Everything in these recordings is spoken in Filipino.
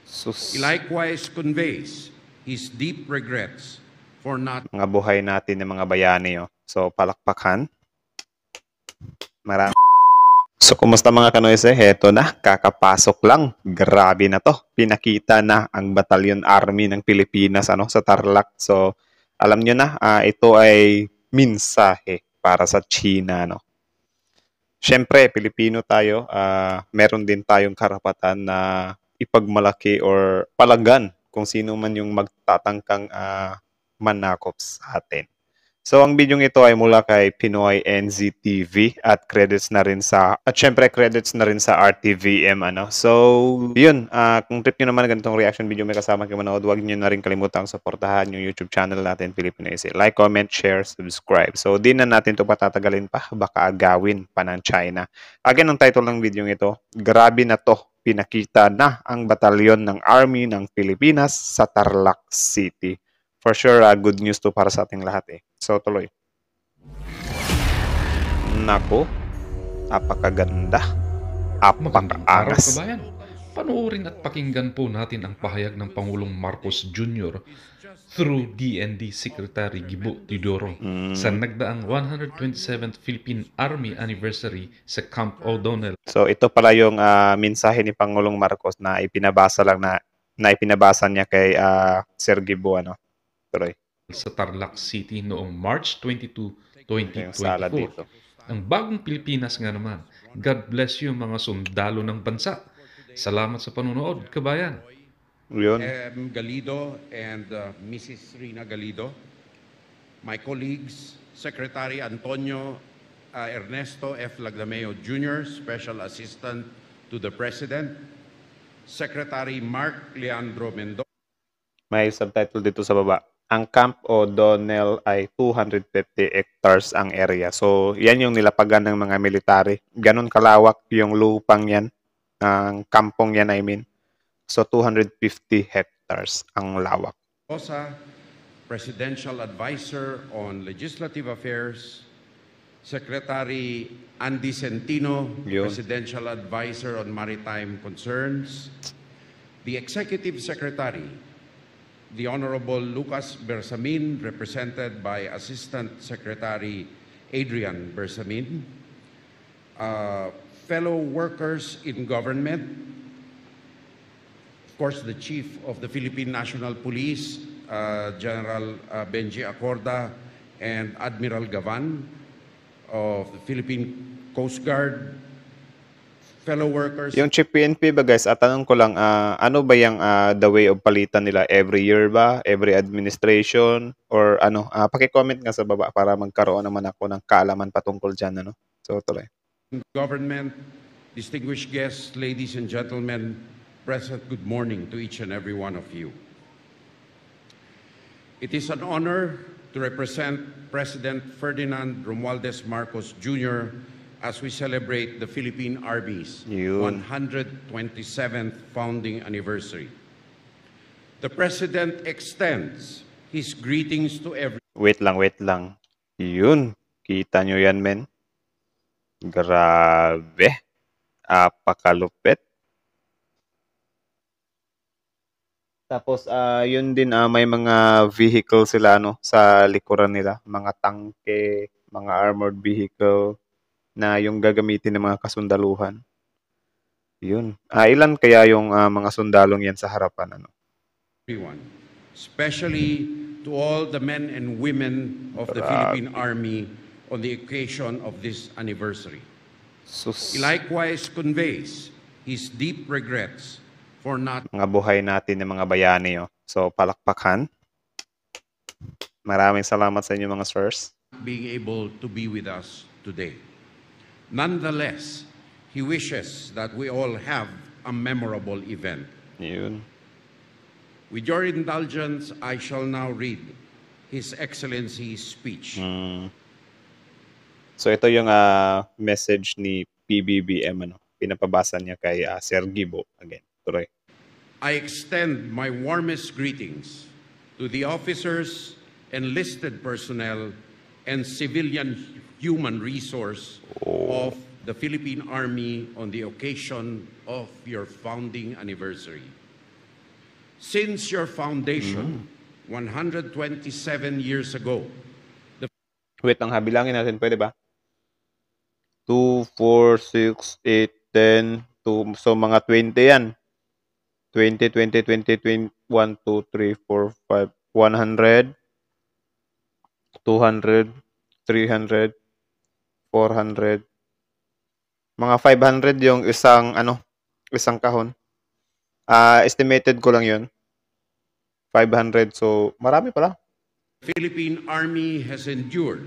Sus. He likewise conveys his deep regrets for not Mga buhay natin ng mga bayani. Oh. So, palakpakan. Marami. So, kumusta mga kanoise? Heto na, kakapasok lang. Grabe na to. Pinakita na ang Battalion Army ng Pilipinas sa Tarlac. So, alam nyo na, ito ay mensahe para sa China. No? Siyempre, Pilipino tayo. Meron din tayong karapatan na ipagmalaki or palagan kung sino man yung magtatangkang manakop sa atin. So ang bidyong ito ay mula kay Pinoy NZTV at syempre credits na rin sa RTVM So yun, kung trip niyo naman ganitong reaction video may kasama kayo manood, huwag niyo na rin kalimutang suportahan yung YouTube channel natin Filipino Easy. Like, comment, share, subscribe. So di na natin to patatagalin pa, baka agawin pa ng China. Again, ang title ng bidyong ito, grabe na to. Pinakita na ang batalyon ng Army ng Pilipinas sa Tarlac City. For sure, good news to para sa ating lahat So, tuloy. Nako, apakaganda. Magandang araw Apakaangas. kabayan. Panoorin at pakinggan po natin ang pahayag ng Pangulong Marcos Jr. through DND Secretary Gibo Teodoro sa nagdaang 127th Philippine Army Anniversary sa Camp O'Donnell. So, ito pala yung mensahe ni Pangulong Marcos na ipinabasa lang na ipinabasa niya kay Sir Gibo. Tuloy. Sa Tarlac City noong March 22, Yung sala 2024. dito. Ang bagong Pilipinas nga naman. God bless you mga sundalo ng bansa. Salamat sa panunood, kabayan. Yun. M. Galido and Mrs. Rina Galido, my colleagues, Secretary Antonio Ernesto F. Lagdameo Jr., Special Assistant to the President, Secretary Mark Leandro Mendoza. May subtitle dito sa baba. Ang Camp O'Donnell ay 250 hectares ang area. So, yan yung nilapagan ng mga military. Ganon kalawak yung lupang yan. Ang kampong yan, I mean. So, 250 hectares ang lawak. Presidential Advisor on Legislative Affairs, Secretary Andy Centino, Yun. Presidential Advisor on Maritime Concerns, the Executive Secretary, the Honorable Lucas Bersamin, represented by Assistant Secretary Adrian Bersamin, fellow workers in government, of course, the Chief of the Philippine National Police, General Benji Acorda, and Admiral Gavan of the Philippine Coast Guard, fellow workers. Yung Chief PNP ba guys, tanong ko lang, ano ba yung the way of palitan nila? Every year ba? Every administration? Or ano? Paki-comment nga sa baba para magkaroon naman ako ng kaalaman patungkol dyan. So, tuloy. Government, distinguished guests, ladies and gentlemen, present, good morning to each and every one of you. It is an honor to represent President Ferdinand Romualdez Marcos Jr. as we celebrate the Philippine Army's 127th founding anniversary. The President extends his greetings to everyone. Wait lang. Yun. Kita nyo yan, men. Grabe. Apakalupit. Tapos, yun din, may mga vehicle sila, sa likuran nila. Mga tangke, mga armored vehicle, na yung gagamitin ng mga kasundaluhan. Yun. Ilan kaya yung mga sundalong yan sa harapan? Everyone, especially to all the men and women of the Philippine Army on the occasion of this anniversary. He likewise conveys his deep regrets for not mga buhay natin ng mga bayani. So, palakpakan. Maraming salamat sa inyo mga sirs. being able to be with us today. Nonetheless, he wishes that we all have a memorable event. Yun. With your indulgence, I shall now read His Excellency's speech. So ito yung message ni PBBM, pinapabasa niya kay Sir Gibo. Again, tuloy. I extend my warmest greetings to the officers, enlisted personnel, and civilian human resource of the Philippine Army on the occasion of your founding anniversary. Since your foundation, 127 years ago, Wait lang ha, bilangin natin, pwede ba? 2, 4, 6, 8, 10, 2, so mga 20 yan. 20, 20, 20, 20, 1, 2, 3, 4, 5, 100, 200, 300, 400, mga 500 yung isang, isang kahon. Estimated ko lang yun. 500, so marami pala. Philippine Army has endured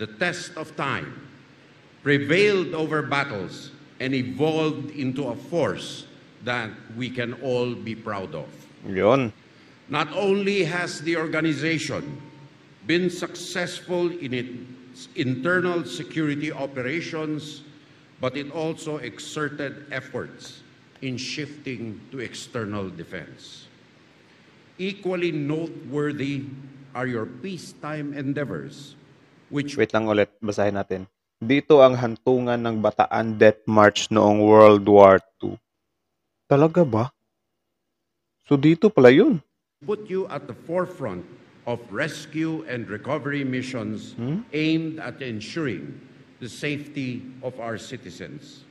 the test of time, prevailed over battles, and evolved into a force that we can all be proud of. Yun. Not only has the organization been successful in its internal security operations, but it also exerted efforts in shifting to external defense. Equally noteworthy are your peacetime endeavors, which Wait lang ulit, basahin natin. Dito ang hantungan ng Bataan Death March noong World War II. Talaga ba? So dito pala yun. put you at the forefront of rescue and recovery missions aimed at ensuring the safety of our citizens.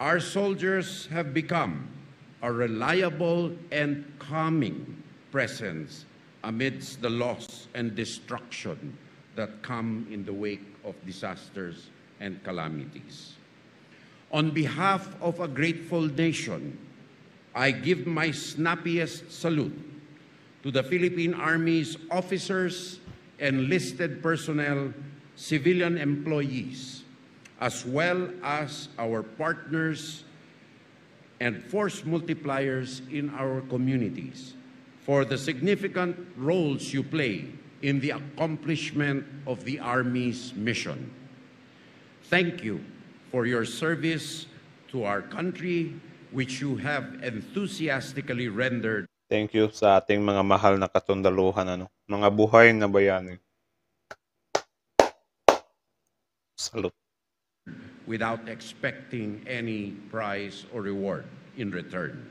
Our soldiers have become a reliable and calming presence amidst the loss and destruction that come in the wake of disasters and calamities. On behalf of a grateful nation, I give my snappiest salute to the Philippine Army's officers, enlisted personnel, civilian employees, as well as our partners and force multipliers in our communities for the significant roles you play in the accomplishment of the Army's mission. Thank you for your service to our country, which you have enthusiastically rendered Thank you sa ating mga mahal na katundaluhan, mga buhay na bayani. Salute. without expecting any prize or reward in return.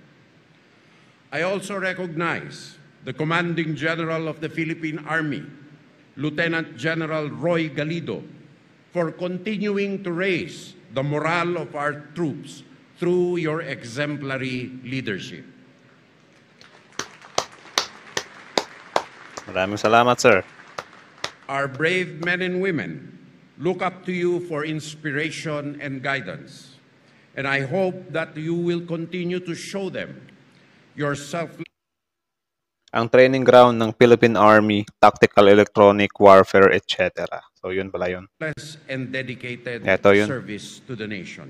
I also recognize the Commanding General of the Philippine Army, Lieutenant General Roy Galido, for continuing to raise the morale of our troops through your exemplary leadership. Maraming salamat, sir. Our brave men and women look up to you for inspiration and guidance, and I hope that you will continue to show them your Ang training ground ng Philippine Army, tactical electronic warfare, etc. So yun pala yun. selfless and dedicated Ito yun. service to the nation.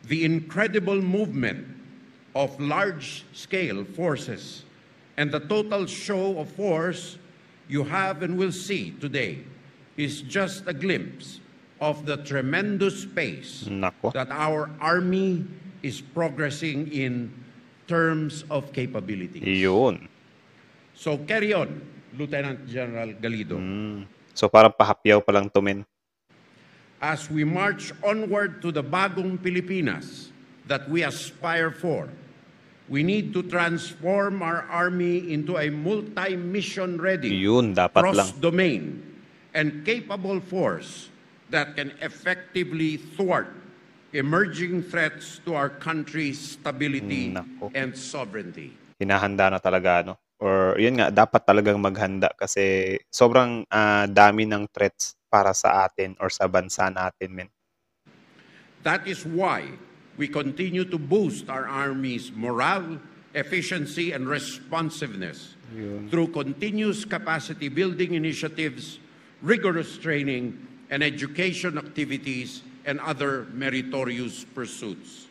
The incredible movement of large-scale forces and the total show of force you have and will see today is just a glimpse of the tremendous pace Nako. that our Army is progressing in terms of capabilities. Yun. So carry on, Lieutenant General Galido. So parang pahapyaw pa lang tumin. As we march onward to the bagong Pilipinas that we aspire for, we need to transform our Army into a multi-mission ready, Yun, dapat lang. cross-domain, and capable force that can effectively thwart emerging threats to our country's stability Nako. and sovereignty. Hinahanda na talaga, Or yun nga, dapat talagang maghanda kasi sobrang dami ng threats para sa atin or sa bansa natin, men. That is why we continue to boost our Army's morale, efficiency, and responsiveness through continuous capacity building initiatives, rigorous training, and education activities, and other meritorious pursuits.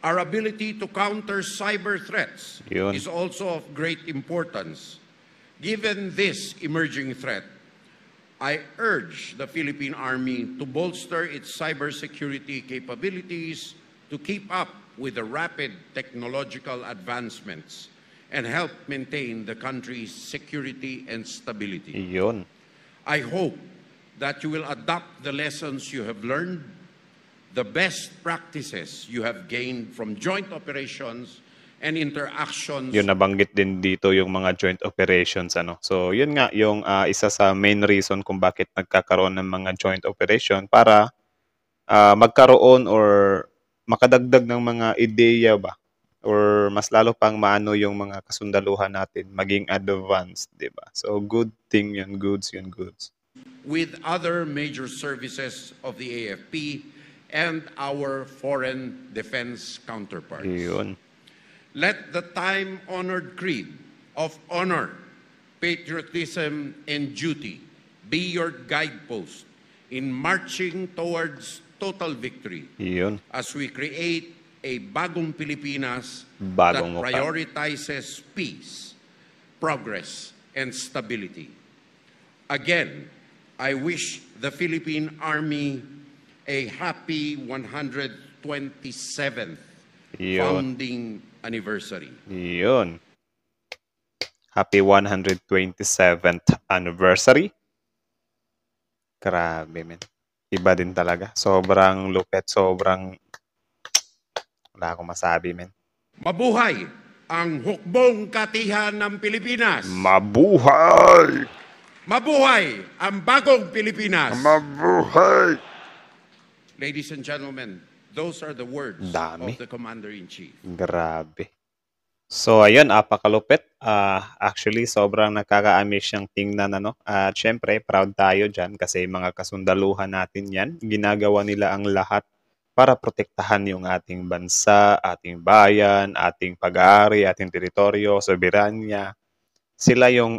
Our ability to counter cyber threats Yun. is also of great importance. Given this emerging threat, I urge the Philippine Army to bolster its cybersecurity capabilities to keep up with the rapid technological advancements and help maintain the country's security and stability. Yun. I hope that you will adopt the lessons you have learned, the best practices you have gained from joint operations, and interactions. Yun, nabanggit din dito yung mga joint operations, ano. So, yun nga yung isa sa main reason kung bakit nagkakaroon ng mga joint operation para magkaroon or makadagdag ng mga ideya ba or mas lalo pang maano yung mga kasundaluhan natin maging advanced, 'di ba? So, good thing yun, goods yun, goods. With other major services of the AFP and our foreign defense counterparts. Yun. Let the time-honored creed of honor, patriotism, and duty be your guidepost in marching towards total victory Yun. as we create a bagong Pilipinas Bagong that mukha. prioritizes peace, progress, and stability. Again, I wish the Philippine Army a happy 127th Yun. founding anniversary. Yun. Happy 127th anniversary. Grabe, men. Iba din talaga. Sobrang lupet, sobrang wala akong masabi, men. Mabuhay ang hukbong katihan ng Pilipinas! Mabuhay! Mabuhay ang bagong Pilipinas! Mabuhay! Ladies and gentlemen, those are the words Dami. of the Commander-in-Chief. Grabe. So, ayun, apakalupit. Actually, sobrang nakaka-amaze siyang tingnan, ano. At syempre, proud tayo dyan kasi mga kasundaluhan natin yan. Ginagawa nila ang lahat para protektahan yung ating bansa, ating bayan, ating pag-aari, ating teritoryo, soberanya. Sila yung,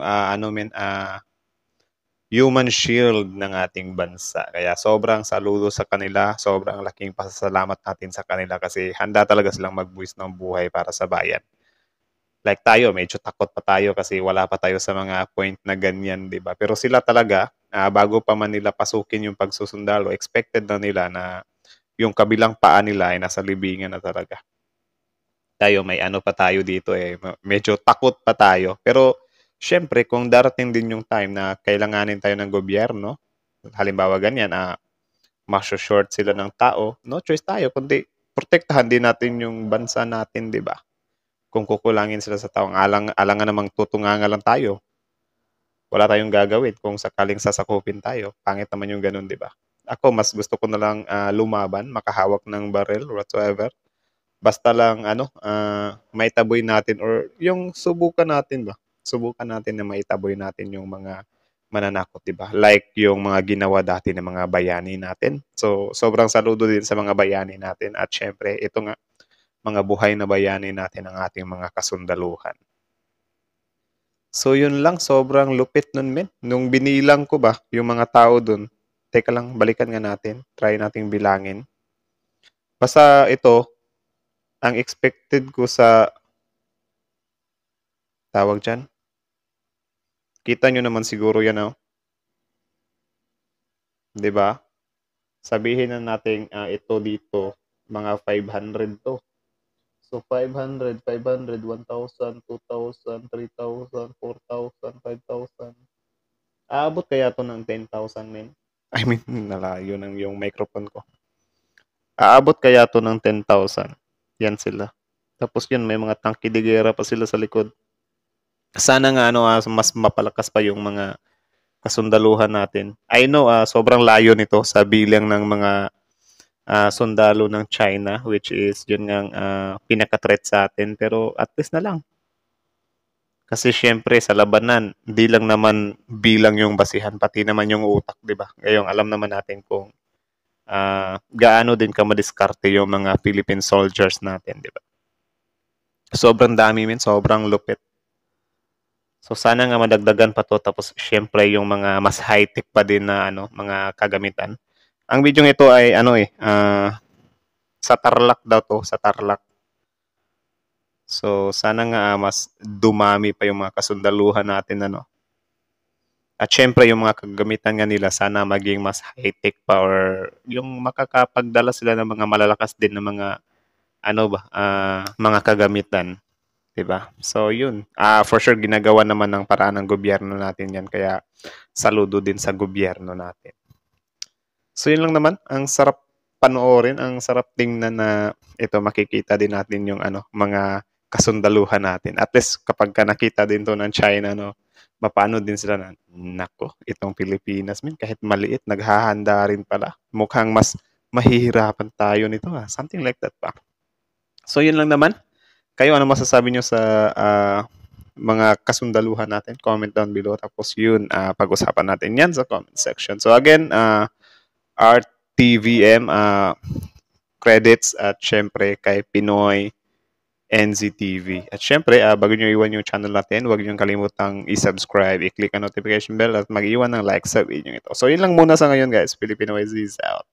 human shield ng ating bansa. Kaya sobrang saludo sa kanila, sobrang laking pasasalamat natin sa kanila kasi handa talaga silang magbuwis ng buhay para sa bayan. Like tayo, medyo takot pa tayo kasi wala pa tayo sa mga point na ganyan, di ba? Pero sila talaga, bago pa man nila pasukin yung pagsusundalo, expected na nila na yung kabilang paa nila ay nasa libingan na talaga. Tayo, may ano pa tayo dito eh. Medyo takot pa tayo. Pero, syempre, kung darating din yung time na kailanganin tayo ng gobyerno, halimbawa ganyan, short sila ng tao, no choice tayo, kundi protektahan din natin yung bansa natin, di ba? Kung kukulangin sila sa taong alangan namang tutunganga lang tayo. Wala tayong gagawin kung sakaling sasakupin tayo. Pangit naman yung ganun, di ba? Ako, mas gusto ko na lang lumaban, makahawak ng barrel, whatsoever. Basta lang, maitaboy natin or yung subukan natin ba? Subukan natin na maitaboy natin yung mga mananakot, di ba? Like yung mga ginawa dati ng mga bayani natin. So, sobrang saludo din sa mga bayani natin. At syempre, ito nga, mga buhay na bayani natin ang ating mga kasundaluhan. So, yun lang. Sobrang lupit nun, men. Nung binilang ko ba, yung mga tao dun, teka lang, balikan nga natin. Try nating bilangin. Basta ito, ang expected ko sa tawag dyan. Kita nyo naman siguro yan, oh. Diba? Sabihin na natin ito dito, mga 500 to. So, 500, 500, 1,000, 2,000, 3,000, 4,000, 5,000. Aabot kaya to ng 10,000, men? I mean, nalayo ng yung microphone ko. Aabot kaya to ng 10,000. Yan sila. Tapos yun, may mga tangkidigera pa sila sa likod. Sana nga mas mapalakas pa yung mga kasundaluhan natin. I know sobrang layo nito sa bilang ng mga sundalo ng China, which is yun nga pinaka-threat sa atin, pero at least na lang. Kasi syempre sa labanan, hindi lang naman bilang yung basihan, pati naman yung utak, di ba? Ngayong alam naman natin kung gaano din ka madiskarte yung mga Philippine soldiers natin, di ba? Sobrang dami, men, sobrang lupit. So sana nga madagdagan pa to, tapos syempre yung mga mas high-tech pa din na mga kagamitan. Ang video ito ay sa Tarlac daw to, sa Tarlac. So sana nga mas dumami pa yung mga kasundaluhan natin At syempre yung mga kagamitan nga nila sana maging mas high-tech pa or yung makakapagdala sila ng mga malalakas din na mga mga kagamitan. Diba? So, yun. For sure, ginagawa naman ng paraan ng gobyerno natin yan. Kaya, saludo din sa gobyerno natin. So, yun lang naman. Ang sarap panoorin. Ang sarap tingnan na ito, makikita din natin yung mga kasundaluhan natin. At least kapag ka nakita din to ng China, no, mapano din sila na, nako, itong Pilipinas, min, kahit maliit, naghahanda rin pala. Mukhang mas mahihirapan tayo nito, ha? Something like that pa. So, yun lang naman. Kayo, ano masasabi nyo sa mga kasundaluhan natin? Comment down below. Tapos yun, pag-usapan natin yan sa comment section. So, again, RTVM, credits at syempre kay Pinoy NZTV. At syempre, bago nyo iwan yung channel natin, huwag nyo kalimutang i-subscribe, i-click ang notification bell at mag-iwan ng like sa video ito. So, yun lang muna sa ngayon guys. Filipino is out.